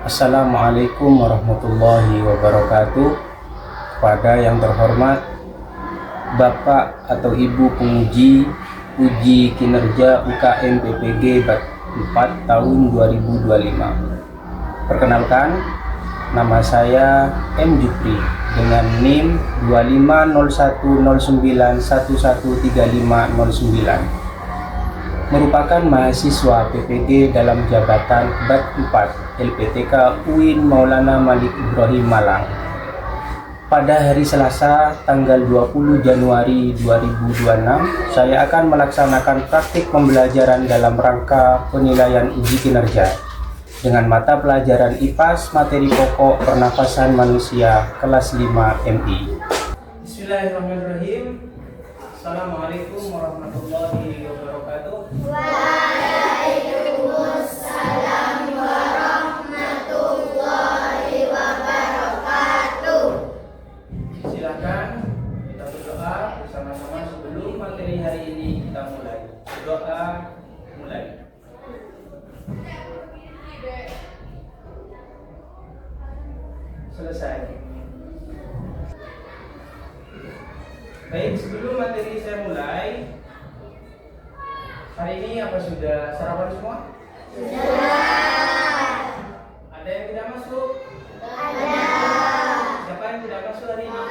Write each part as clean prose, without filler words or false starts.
Assalamualaikum warahmatullahi wabarakatuh. Kepada yang terhormat Bapak atau Ibu penguji uji kinerja UKM PPG Bat 4 tahun 2025. Perkenalkan, nama saya M. Jupri dengan NIM 250109113509, merupakan mahasiswa PPG dalam jabatan Bat 4 LPTK UIN Maulana Malik Ibrahim Malang. Pada hari Selasa tanggal 20 Januari 2026, saya akan melaksanakan praktik pembelajaran dalam rangka penilaian uji kinerja dengan mata pelajaran IPAS materi pokok pernafasan manusia kelas 5 MI. Bismillahirrahmanirrahim. Assalamualaikum warahmatullahi wabarakatuh. Waalaikumsalam warahmatullahi wabarakatuh. Silakan kita berdoa bersama-sama sebelum materi hari ini kita mulai. Doa mulai. Selesai. Baik, sebelum materi saya mulai, hari ini apa sudah sarapan semua? Sudah. Ada yang tidak masuk? Ada. Siapa yang tidak masuk hari ini?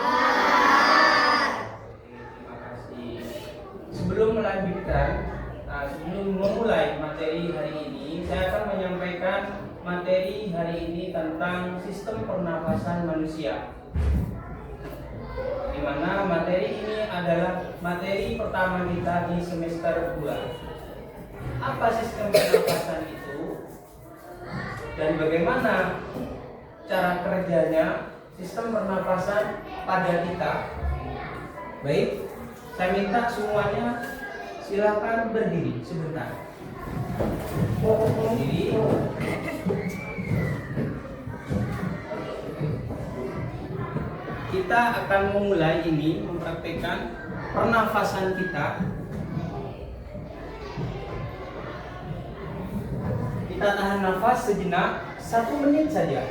Terima kasih. Sebelum melanjutkan, sebelum memulai materi hari ini, saya akan menyampaikan materi hari ini tentang sistem pernafasan manusia, di mana materi ini adalah materi pertama kita di semester 2. Apa sistem pernafasan itu dan bagaimana cara kerjanya sistem pernafasan pada kita? Baik, saya minta semuanya silakan berdiri sebentar. Berdiri. Kita akan memulai ini mempraktekkan pernafasan kita. Kita tahan nafas sejenak, 1 menit saja.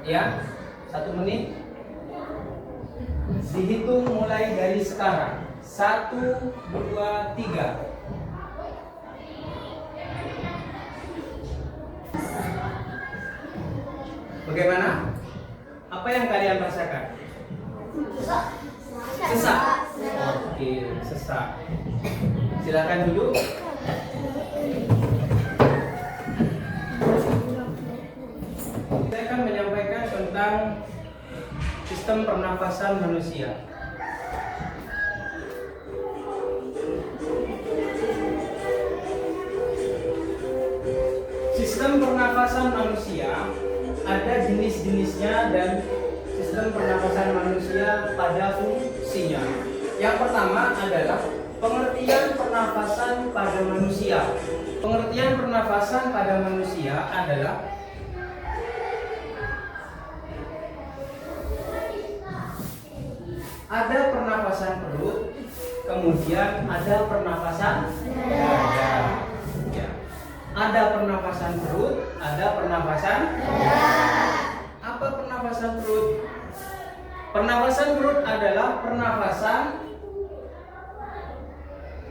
Ya, 1 menit. Dihitung mulai dari sekarang. 1, 2, 3. Bagaimana? Apa yang kalian rasakan? Sesak. Oke, sesak. Silakan duduk. Saya akan menyampaikan tentang sistem pernafasan manusia. Sistem pernafasan manusia ada jenis-jenisnya dan sistem pernafasan manusia pada fungsinya. Yang pertama adalah pengertian pernafasan pada manusia. Pengertian pernafasan pada manusia adalah ada pernafasan perut, kemudian ada pernafasan dada. Ya. Ada pernafasan perut, ada pernafasan dada. Apa pernafasan perut? Pernafasan perut adalah pernafasan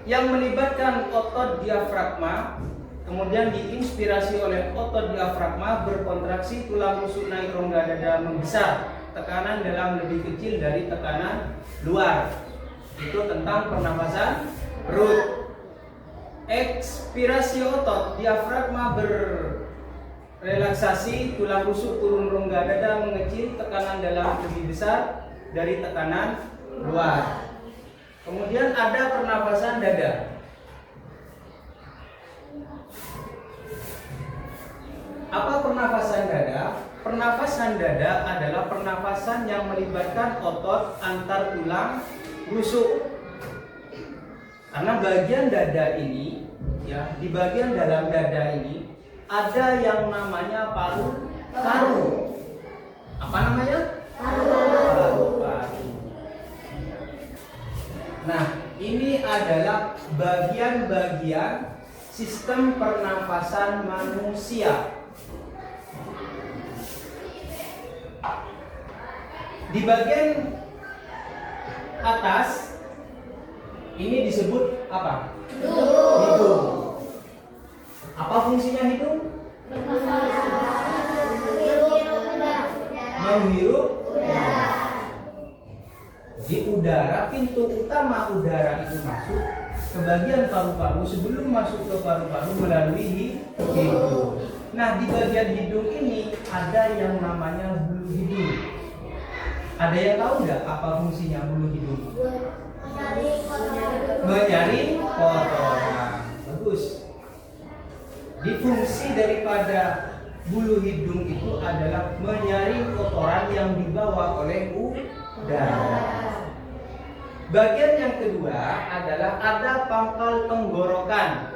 yang melibatkan otot diafragma, kemudian diinspirasi oleh otot diafragma, berkontraksi tulang rusuk naik rongga dada membesar, tekanan dalam lebih kecil dari tekanan luar. Itu tentang pernafasan perut. Ekspirasi otot diafragma berrelaksasi, tulang rusuk turun rongga dada mengecil, tekanan dalam lebih besar dari tekanan luar. Kemudian ada pernafasan dada. Apa pernafasan dada? Pernafasan dada adalah pernafasan yang melibatkan otot antar tulang rusuk. Karena bagian dada ini, ya, di bagian dalam dada ini ada yang namanya paru-paru. Apa namanya? Paru-paru. Nah, ini adalah bagian-bagian sistem pernafasan manusia. Di bagian atas ini disebut apa? Hidung. Apa fungsinya hidung? Menghirup udara. Di udara, pintu utama udara itu masuk ke bagian paru-paru sebelum masuk ke paru-paru melalui hidung. Nah, di bagian hidung ini ada yang namanya bulu hidung. Ada yang tahu nggak apa fungsinya bulu hidung? Menyaring kotoran. Bagus. Di fungsi daripada bulu hidung itu adalah menyaring kotoran yang dibawa oleh udara. Bagian yang kedua adalah ada pangkal tenggorokan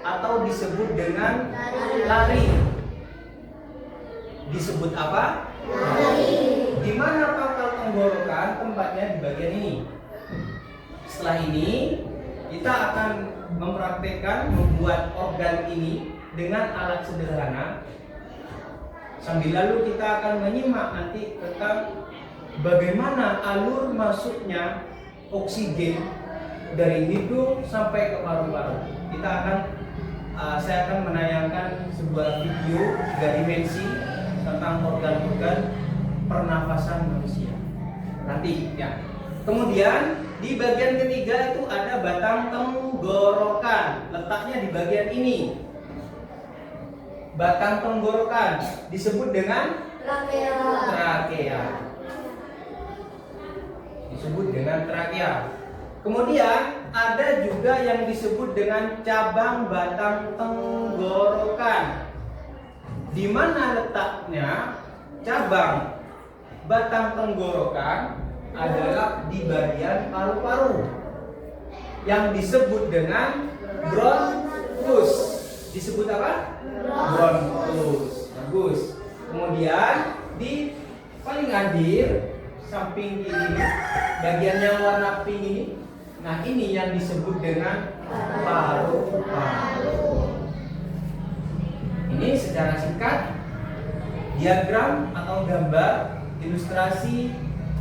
atau disebut dengan laring. Disebut apa? Laring. Di mana pangkal tenggorokan? Tempatnya di bagian ini. Setelah ini kita akan mempraktekkan membuat organ ini dengan alat sederhana. Sambil lalu kita akan menyimak nanti tentang bagaimana alur masuknya oksigen dari hidung sampai ke paru-paru. Saya akan menayangkan sebuah video 3 dimensi tentang organ-organ pernafasan manusia. Nanti ya. Kemudian di bagian ketiga itu ada batang tenggorokan. Letaknya di bagian ini. Batang tenggorokan disebut dengan trakea. Disebut dengan trakea. Kemudian ada juga yang disebut dengan cabang batang tenggorokan. Di mana letaknya cabang batang tenggorokan adalah di bagian paru-paru yang disebut dengan bronkus. Disebut apa? Bronkus. Bagus. Kemudian di paling akhir samping kiri bagian yang warna pink ini, nah ini yang disebut dengan paru-paru. Ini secara singkat diagram atau gambar ilustrasi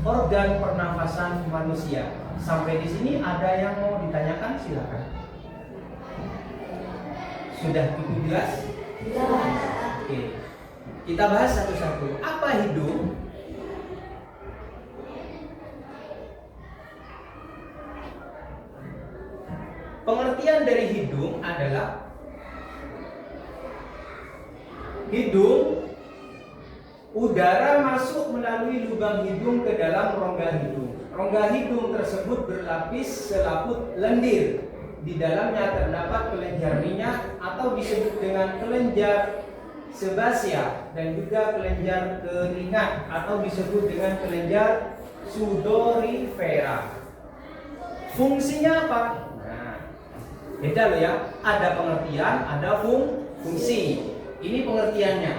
organ pernafasan manusia. Sampai di sini ada yang mau ditanyakan, silakan. Sudah cukup jelas? Oke. Kita bahas satu-satu. Apa hidung? Pengertian dari hidung adalah hidung, udara masuk melalui lubang hidung ke dalam rongga hidung. Rongga hidung tersebut berlapis selaput lendir. Di dalamnya terdapat kelenjar minyak atau disebut dengan kelenjar sebasia dan juga kelenjar keringat atau disebut dengan kelenjar sudorifera. Fungsinya apa? Nah, beda loh ya. Ada pengertian, ada fungsi. Ini pengertiannya.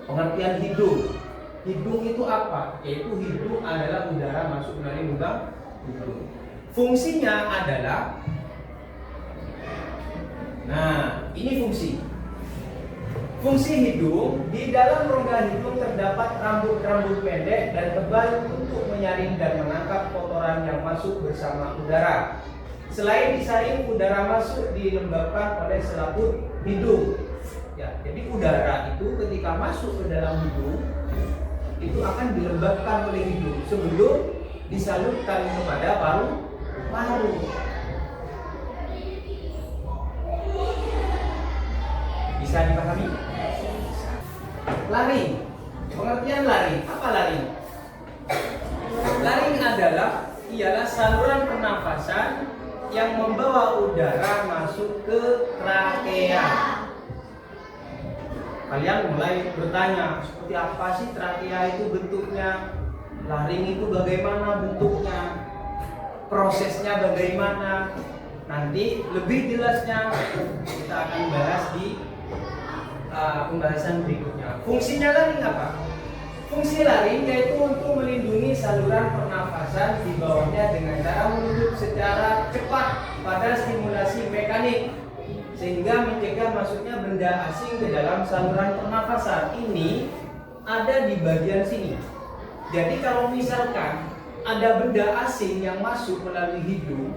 Pengertian hidung. Hidung itu apa? Yaitu hidung adalah udara masuk melalui lubang hidung. Fungsinya adalah, nah ini fungsi. Fungsi hidung, di dalam rongga hidung terdapat rambut-rambut pendek dan tebal untuk menyaring dan menangkap kotoran yang masuk bersama udara. Selain disaring, udara masuk dilembabkan oleh selaput hidung. Ya, jadi udara itu ketika masuk ke dalam hidung itu akan dilembabkan oleh hidung sebelum disalurkan kepada paru-paru. Bisa dipahami? Laring. Pengertian laring. Apa laring? Laring ialah saluran pernafasan yang membawa udara masuk ke trakea. Kalian mulai bertanya, seperti apa sih trakea itu bentuknya? Laring itu bagaimana bentuknya? Prosesnya bagaimana? Nanti lebih jelasnya kita akan bahas di pembahasan berikutnya. Fungsinya laring apa? Fungsi laring yaitu untuk melindungi saluran pernafasan di bawahnya dengan cara menutup secara cepat pada stimulasi mekanik sehingga mencegah masuknya benda asing ke dalam saluran pernafasan. Ini ada di bagian sini. Jadi kalau misalkan ada benda asing yang masuk melalui hidung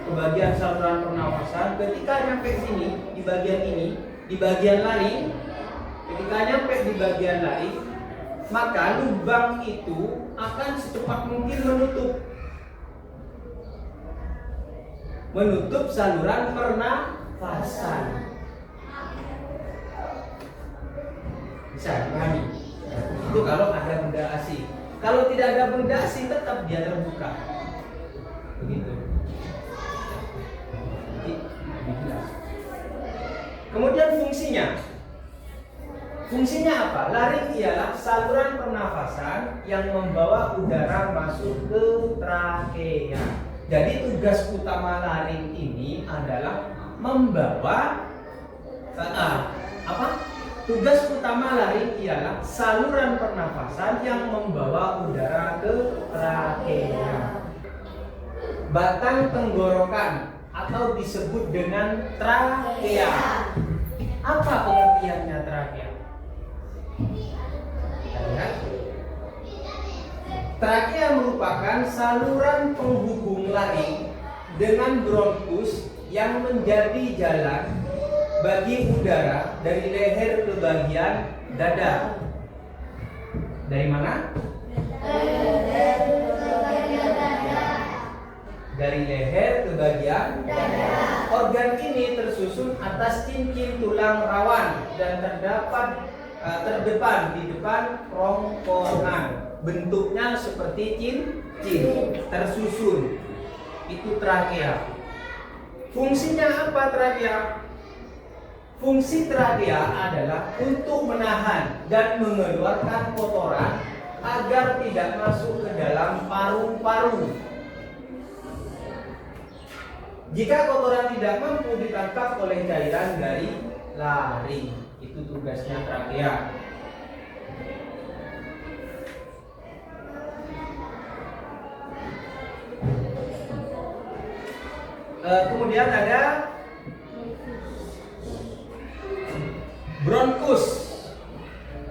ke bagian saluran pernafasan, ketika nyampe sini di bagian ini, di bagian laring, ketika nyampe di bagian laring, maka lubang itu akan secepat mungkin menutup saluran pernafasan. Bisa dipahami? Itu kalau ada benda asing. Kalau tidak ada benda asing, tetap dia terbuka. Begitu. Jadi, lebih jelas. Kemudian fungsinya apa? Laring ialah saluran pernafasan yang membawa udara masuk ke trakea. Jadi tugas utama laring ini adalah membawa Tugas utama laring ialah saluran pernafasan yang membawa udara ke trakea. Batang tenggorokan atau disebut dengan trakea. Apa pengertiannya trakea? Trakea merupakan saluran penghubung laring dengan bronkus yang menjadi jalan bagi udara dari leher ke bagian dada. Dari mana? Dari leher ke bagian dada. Organ ini tersusun atas cincin tulang rawan dan terdepan di depan kerongkongan. Bentuknya seperti cincin, tersusun. Itu trakea. Fungsinya apa trakea? Fungsi trakea adalah untuk menahan dan mengeluarkan kotoran agar tidak masuk ke dalam paru-paru. Jika kotoran tidak mampu ditangkap oleh cairan dari laring, itu tugasnya trakea. Kemudian ada bronkus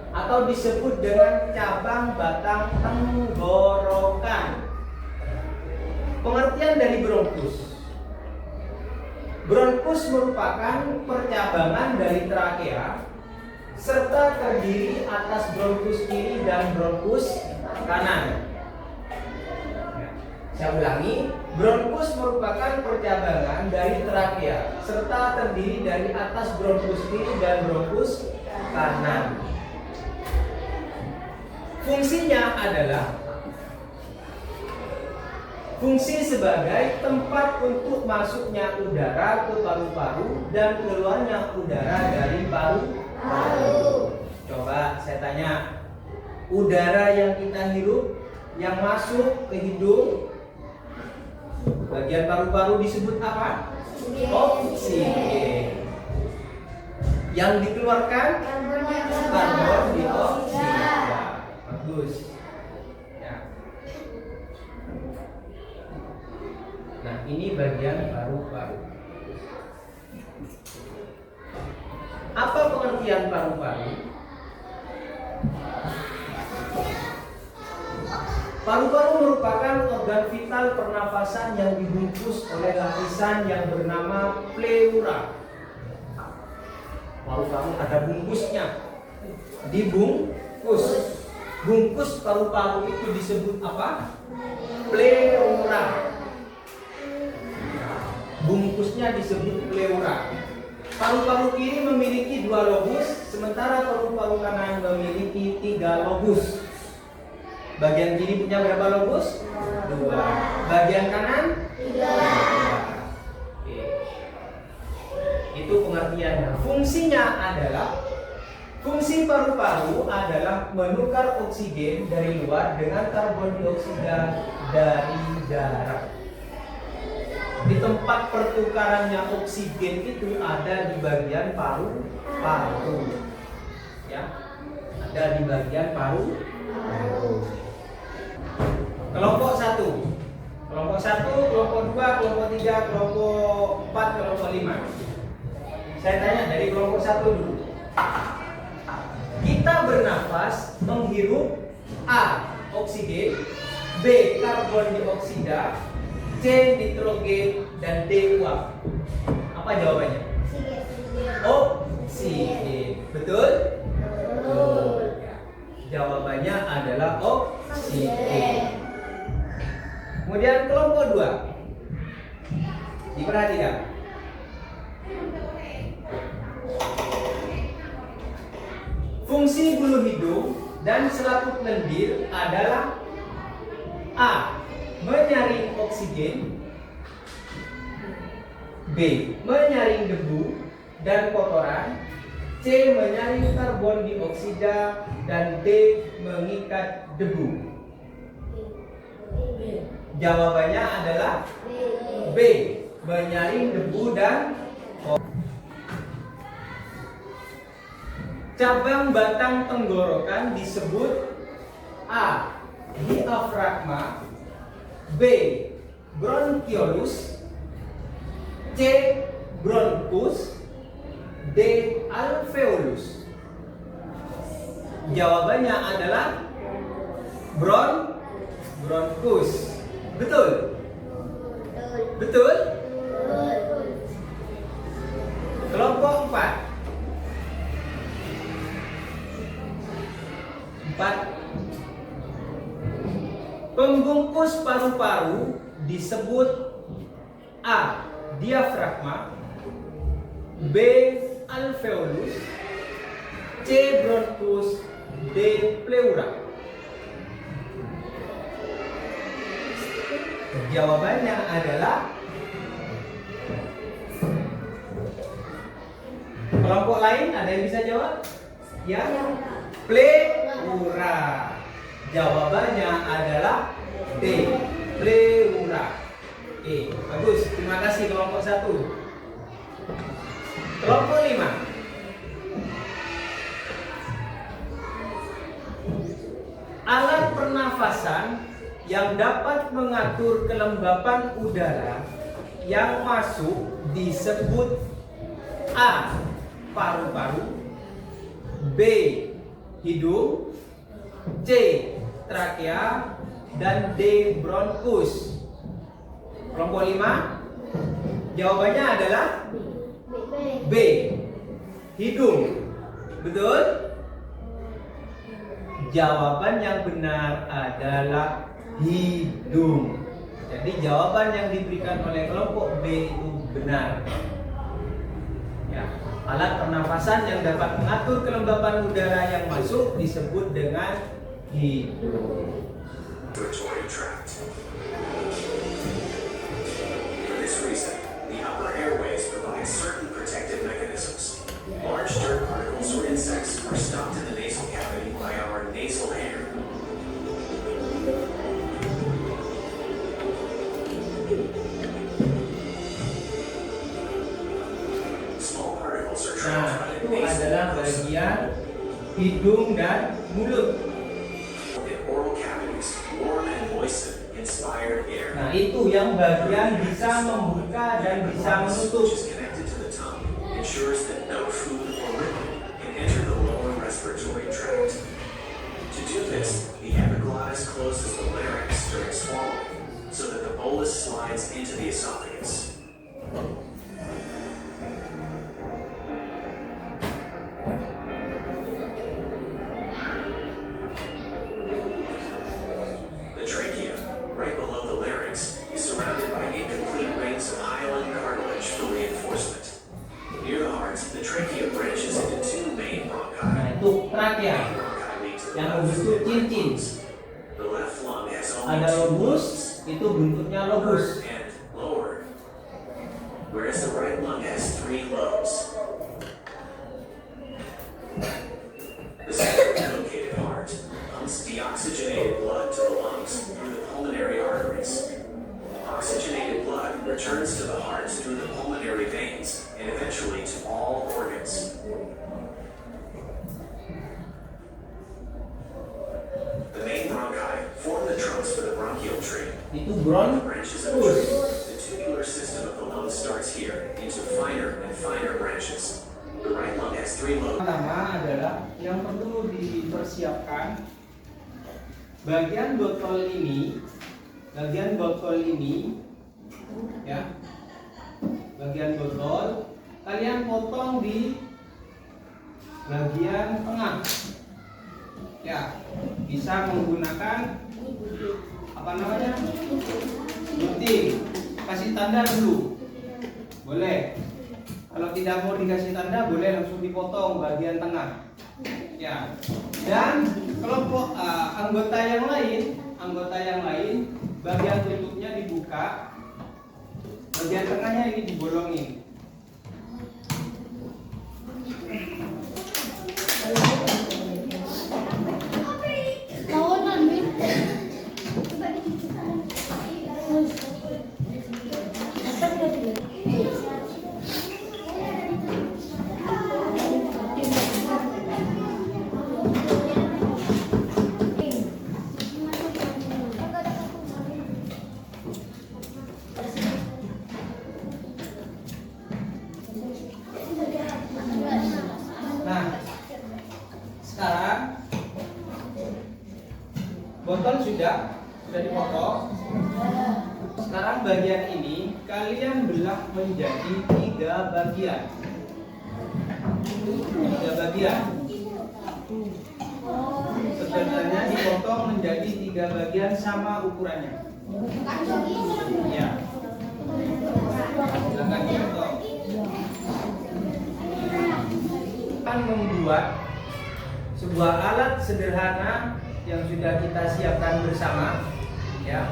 atau disebut dengan cabang batang tenggorokan. Pengertian dari bronkus. Bronkus merupakan percabangan dari trakea serta terdiri atas bronkus kiri dan bronkus kanan. Saya ulangi, bronkus merupakan percabangan dari trakea serta terdiri dari atas bronkus kiri dan bronkus kanan. Fungsinya adalah fungsi sebagai tempat untuk masuknya udara ke paru-paru dan keluarnya udara dari paru-paru. Coba saya tanya, udara yang kita hirup yang masuk ke hidung bagian paru-paru disebut apa? Oksigen. Yang dikeluarkan karbon dioksida. Bagus. Ya. Nah, ini bagian paru-paru. Apa pengertian paru-paru? Paru-paru merupakan organ vital pernafasan yang dibungkus oleh lapisan yang bernama pleura. Paru-paru ada bungkusnya. Dibungkus. Bungkus paru-paru itu disebut apa? Pleura. Bungkusnya disebut pleura. Paru-paru kiri memiliki 2 lobus, sementara paru-paru kanan memiliki 3 lobus. Bagian kiri punya berapa lobus? 2. Bagian kanan? 3. Itu pengertiannya. Fungsinya adalah, fungsi paru-paru adalah menukar oksigen dari luar dengan karbon dioksida dari darah. Di tempat pertukarannya oksigen itu ada di bagian paru-paru. Ya. Ada di bagian paru-paru. Kelompok 1. Kelompok 1, kelompok 2, kelompok 3, kelompok 4, kelompok 5. Saya tanya dari kelompok 1 dulu. Kita bernafas menghirup A. Oksigen, B. Karbon dioksida, C. Nitrogen, dan D. Uap. Apa jawabannya? Oksigen. Betul? Betul. Jawabannya adalah oksigen. Kemudian kelompok 2. Diperhatikan. Fungsi bulu hidung dan selaput lendir adalah A. Menyaring oksigen, B. Menyaring debu dan kotoran, C. Menyaring karbon dioksida, dan D. Mengikat debu. Jawabannya adalah B. Menyaring debu dan cabang batang tenggorokan disebut A. Diafragma, B. Bronchiolus, C. Bronchus, D. Alveolus. Jawabannya adalah Bronchus. Betul? Betul? Kelompok 4. 4. Pembungkus paru-paru disebut A. Diafragma, B. Alveolus, C. Bronchus, D. Pleura. Jawabannya adalah kelompok lain. Ada yang bisa jawab? Ya. Pleura. Jawabannya adalah D. Pleura. Bagus. Terima kasih kelompok 1. Kelompok 5. Alat pernafasan yang dapat mengatur kelembapan udara yang masuk disebut A. Paru-paru, B. Hidung, C. Trakea, dan D. Bronkus. Kelompok 5. Jawabannya adalah B. Hidung. Betul? Jawaban yang benar adalah hidung. Jadi jawaban yang diberikan oleh kelompok B itu benar. Ya, alat pernafasan yang dapat mengatur kelembapan udara yang masuk disebut dengan hidung. Respiratory tract. For this reason, the upper airways provide certain protective mechanisms. Large dirt particles or insects are stopped in the nasal cavity by our nasal hair. Small particles are Nah, trapped by itu the nasal adalah mucus. bagian hidung dan mulut. In oral cavities, warm and moistened, inspired air. Nah, itu yang bagian bisa membuka dan bisa menutup. Which is connected to the tongue, ensures that no food or liquid can enter the lower respiratory tract. To do this, the epiglottis closes the larynx during swallowing, so that the bolus slides into the esophagus. The trachea, right below the larynx, is surrounded by incomplete rings of hyaline cartilage for reinforcement. Near the heart, the trachea branches into two main bronchi. Nah, itu trakea Bronchi lead to the yang left berbentuk cincin. The left lung has Ada only two lobus, lungs, itu bentuknya lobus. upper and lower, whereas the right lung has three lobes. The central-located heart pumps deoxygenated blood to the lungs through the pulmonary arteries. Oxygenated blood returns to the heart through the pulmonary veins and eventually to all organs. The main bronchi form the trunks for the bronchial tree. Itu The branches has 3 modes. Pertama adalah yang perlu dipersiapkan bagian botol ini, ya, bagian botol kalian potong di bagian tengah, ya, bisa menggunakan apa namanya, gunting, kasih tanda dulu, boleh. Kalau tidak mau dikasih tanda, boleh langsung dipotong bagian tengah, ya. Dan kelompok anggota yang lain, bagian tutupnya dibuka, bagian tengahnya ini dibolongin. Nah, sekarang botol sudah dipotong. Sekarang bagian ini kalian belah menjadi 3 bagian. 3 bagian. Sebenarnya dipotong menjadi 3 bagian sama ukurannya. Ya. Silakan dipotong. Akan membuat sebuah alat sederhana yang sudah kita siapkan bersama, ya.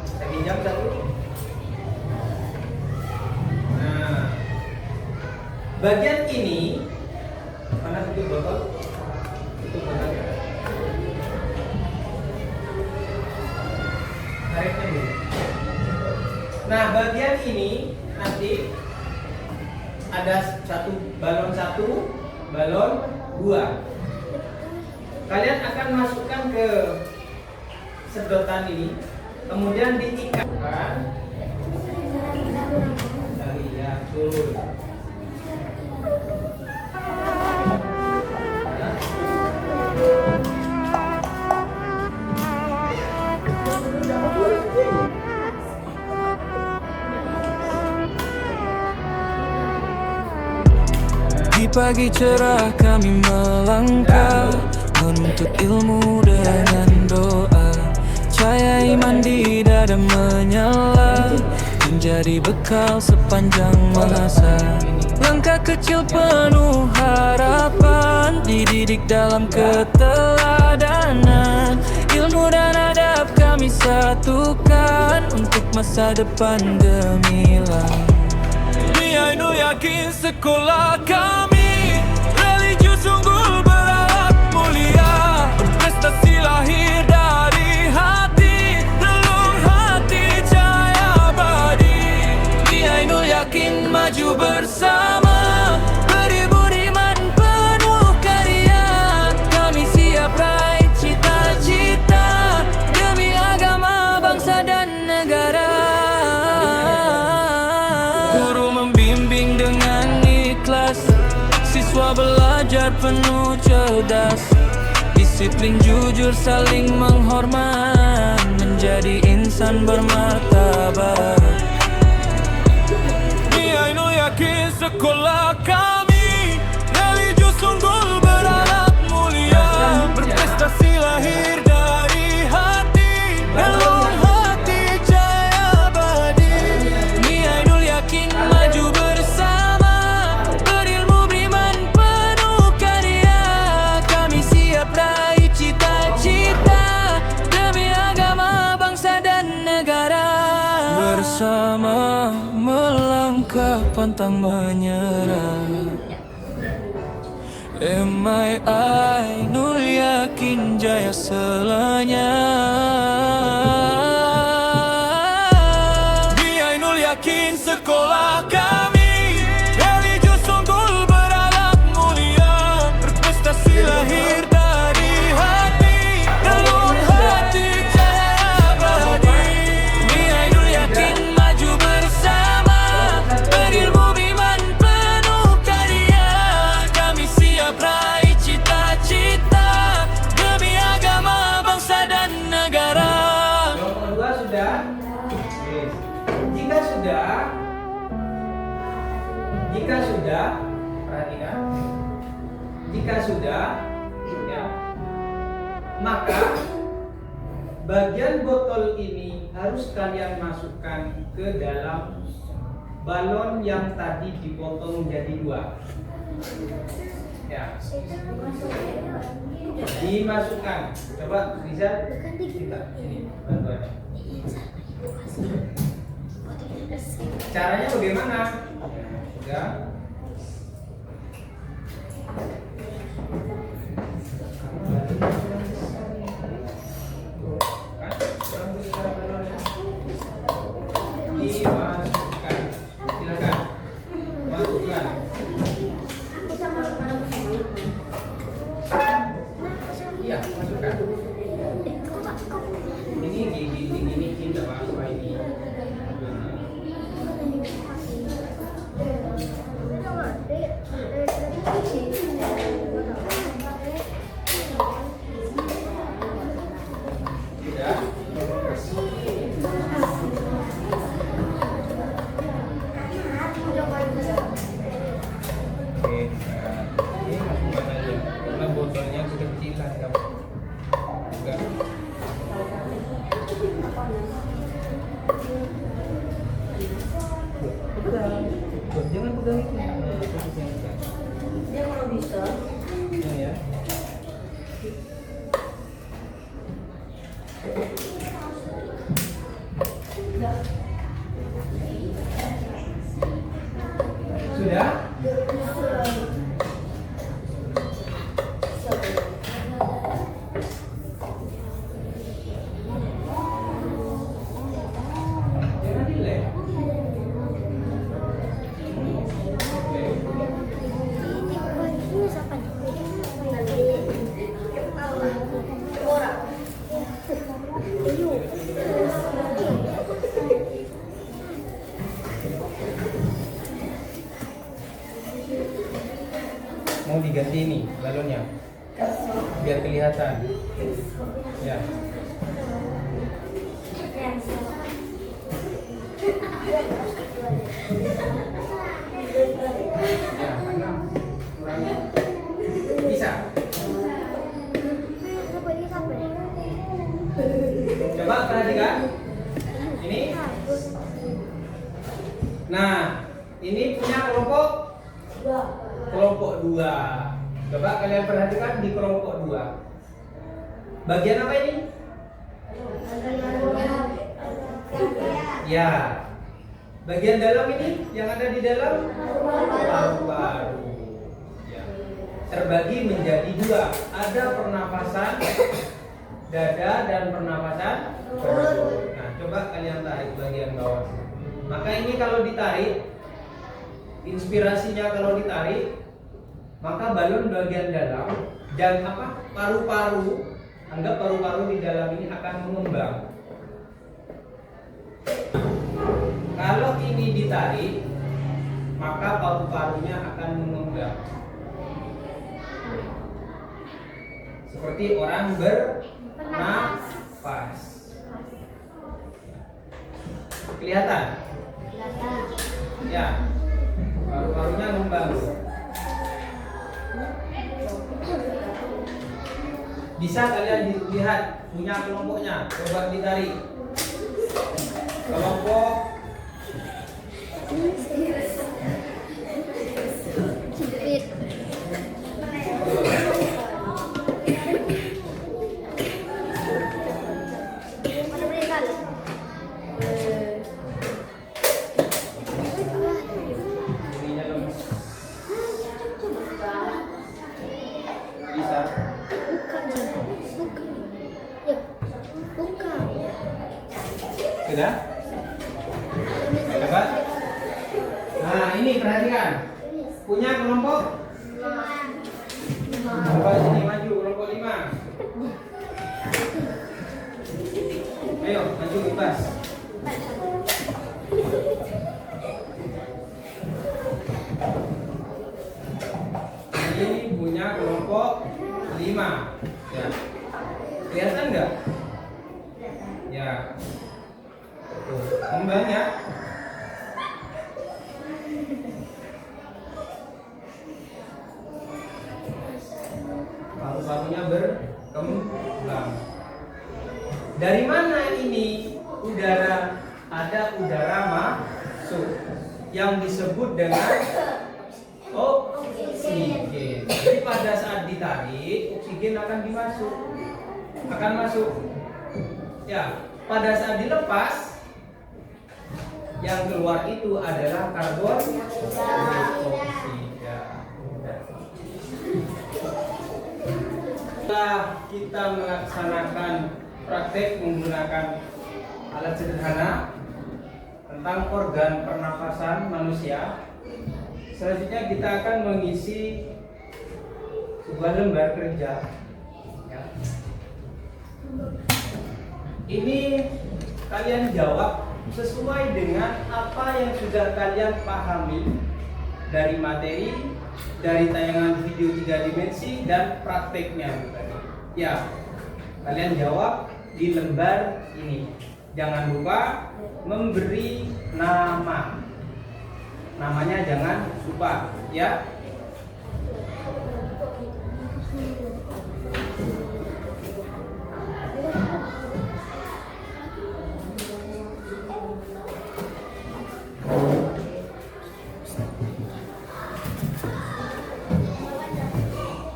Saya pinjam satu. Nah, bagian ini mana tutup botol? Tutup botol. Tariknya dulu. Nah, bagian ini nanti ada balon 2. Kalian akan masukkan ke sedotan ini, kemudian diikatkan. Ya, betul. Di pagi cerah kami melangkah menuntut ilmu dengan doa. Cahaya iman di dada menyala menjadi bekal sepanjang masa. Langkah kecil penuh harapan dididik dalam keteladanan. Ilmu dan adab kami satukan untuk masa depan gemilang. Ainul yakin sekolah kami religius unggul berakhlak mulia, berprestasi lahir dari hati, relung hati cahaya abadi. Ainul yakin maju bersama, beribu iman penuh karya. Kami siap raih cita-cita demi agama, bangsa dan negara. Siswa belajar penuh cerdas, disiplin jujur saling menghormat, menjadi insan bermartabat. Ainul yakin sekolah kami religius unggul berakhlak mulia, berprestasi lahir dari hati, relung hati cahaya abadi. Ainul yakin maju bersama, berilmu beriman penuh karya. Kami siap raih cita-cita demi agama, bangsa dan negara. Bersama melangkah pantang menyerah. Ainul yakin jaya selanya. Ainul yakin sekolah kami religius unggul berakhlak mulia, berprestasi lahir dari hati, relung hati cahaya abadi. Ainul yakin maju bersama, berilmu beriman penuh karya. Kami siap sudah, perhatikan. Jika sudah, ya, maka bagian botol ini harus kalian masukkan ke dalam balon yang tadi dipotong menjadi 2. Ya, dimasukkan. Coba bisa kita ini bantuannya. Caranya bagaimana? Ya. Dimasukkan. Silakan. Masukkan. Iya, masukkan. Ini tidak masuk ini. Botolnya kecilan kamu. Enggak. Jangan pegang itu. Dia kalau bisa. Ya. Sudah? Mau diganti ini balonnya biar kelihatan ya. Ya, karena kurang bisa. Coba perhatikan ini. Nah, ini punya kelompok 2. Coba kalian perhatikan di kelompok 2. Bagian apa ini? Ya. Bagian dalam ini yang ada di dalam paru-paru. Ya. Terbagi menjadi 2. Ada pernapasan dada dan pernapasan perut. Nah, coba kalian tarik bagian bawah. Maka ini kalau ditarik, inspirasinya kalau ditarik, maka balon bagian dalam dan paru-paru, anggap paru-paru di dalam ini akan mengembang. Kalau ini ditarik, maka paru-parunya akan mengembang. Seperti orang bernafas. Kelihatan? Ya. Paru-parunya ngembang. Bisa kalian lihat punya kelompoknya. Coba ditarik. Kelompok sudah? Dapat? Nah, ini perhatikan. Punya kelompok? Coba sini maju, kelompok 5. Ayo, maju bebas. Ini punya kelompok 5. Ya. Kelihatan nggak? Ya. Tuh, kembang ya. paru-parunya berkembang. Dari mana ini udara ada udara masuk yang disebut dengan oksigen. Jadi pada saat ditarik oksigen akan masuk. Ya, pada saat dilepas yang keluar itu adalah karbon dioksida. Setelah kita melaksanakan praktek menggunakan alat sederhana tentang organ pernafasan manusia, selanjutnya kita akan mengisi sebuah lembar kerja. Ya. Ini kalian jawab sesuai dengan apa yang sudah kalian pahami dari materi, dari tayangan video 3 dimensi dan prakteknya. Ya, kalian jawab di lembar ini. Jangan lupa memberi nama. Namanya jangan lupa, ya.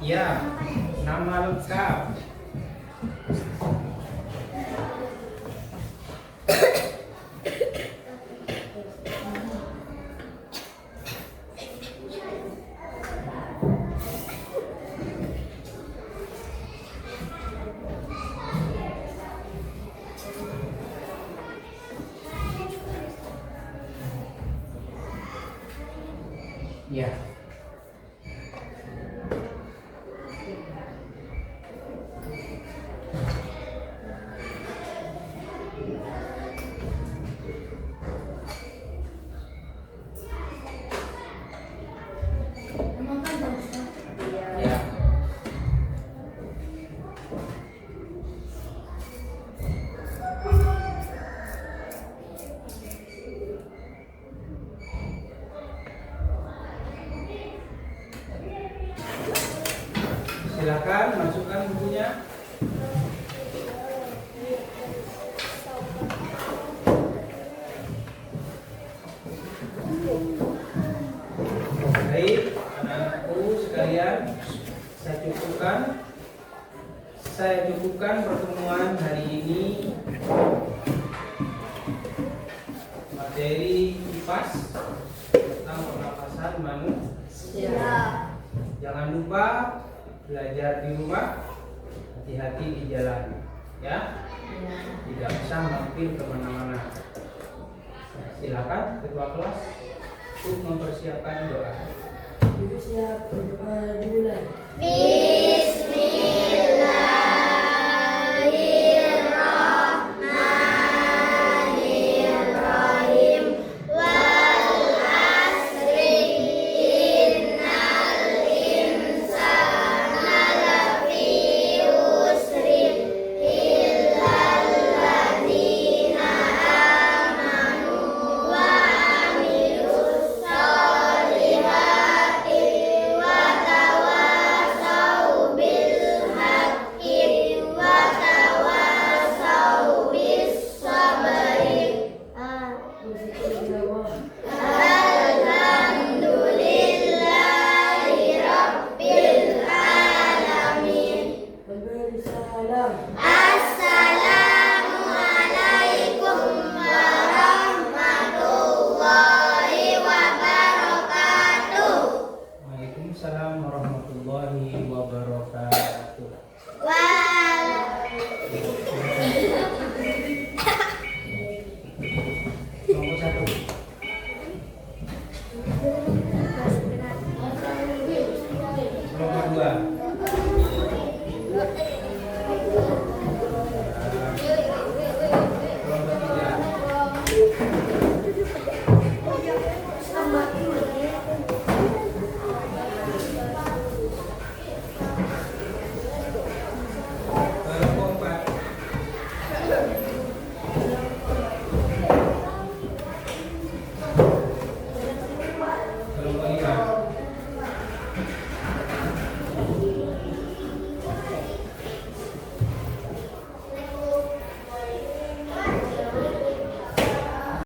Ya, nama lengkap. Ya. Ya. Silakan masukkan bukunya. Baik, anak-anakku sekalian, saya cukupkan pertemuan hari ini. Materi IPAS tentang pernapasan manusia. Jangan lupa belajar di rumah, hati-hati di jalan, ya. Tidak usah mampir kemana-mana. Silakan ketua kelas untuk mempersiapkan doa. Siap berdoa dimulai. Waalaikumsalam warahmatullahi wabarakatuh. Nomor 1. Nomor 2.